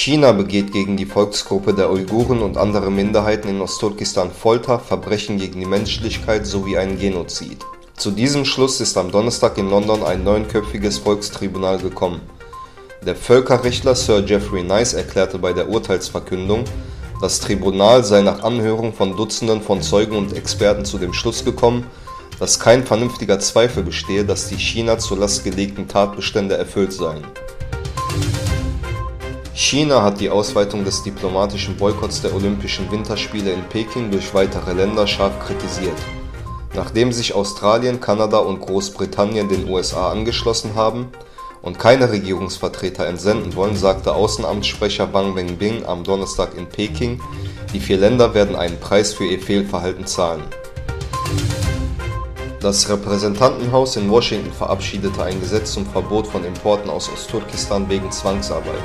China begeht gegen die Volksgruppe der Uiguren und andere Minderheiten in Ostturkestan Folter, Verbrechen gegen die Menschlichkeit sowie einen Genozid. Zu diesem Schluss ist am Donnerstag in London ein neunköpfiges Volkstribunal gekommen. Der Völkerrechtler Sir Geoffrey Nice erklärte bei der Urteilsverkündung, das Tribunal sei nach Anhörung von Dutzenden von Zeugen und Experten zu dem Schluss gekommen, dass kein vernünftiger Zweifel bestehe, dass die China zur Last gelegten Tatbestände erfüllt seien. China hat die Ausweitung des diplomatischen Boykotts der Olympischen Winterspiele in Peking durch weitere Länder scharf kritisiert. Nachdem sich Australien, Kanada und Großbritannien den USA angeschlossen haben und keine Regierungsvertreter entsenden wollen, sagte Außenamtssprecher Wang Wenbin am Donnerstag in Peking, die 4 Länder werden einen Preis für ihr Fehlverhalten zahlen. Das Repräsentantenhaus in Washington verabschiedete ein Gesetz zum Verbot von Importen aus Ostturkestan wegen Zwangsarbeit.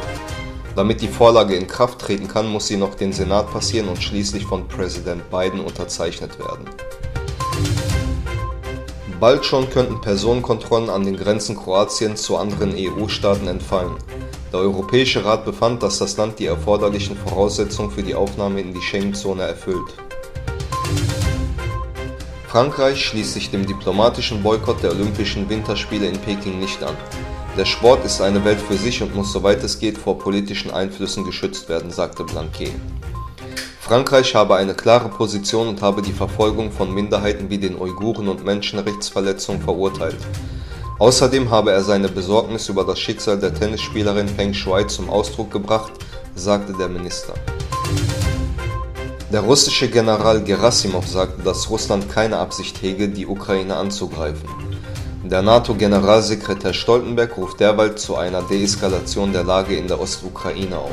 Damit die Vorlage in Kraft treten kann, muss sie noch den Senat passieren und schließlich von Präsident Biden unterzeichnet werden. Bald schon könnten Personenkontrollen an den Grenzen Kroatiens zu anderen EU-Staaten entfallen. Der Europäische Rat befand, dass das Land die erforderlichen Voraussetzungen für die Aufnahme in die Schengen-Zone erfüllt. Frankreich schließt sich dem diplomatischen Boykott der Olympischen Winterspiele in Peking nicht an. Der Sport ist eine Welt für sich und muss, soweit es geht, vor politischen Einflüssen geschützt werden, sagte Blanquet. Frankreich habe eine klare Position und habe die Verfolgung von Minderheiten wie den Uiguren und Menschenrechtsverletzungen verurteilt. Außerdem habe er seine Besorgnis über das Schicksal der Tennisspielerin Peng Shuai zum Ausdruck gebracht, sagte der Minister. Der russische General Gerasimov sagte, dass Russland keine Absicht hege, die Ukraine anzugreifen. Der NATO-Generalsekretär Stoltenberg ruft derweil zu einer Deeskalation der Lage in der Ostukraine auf.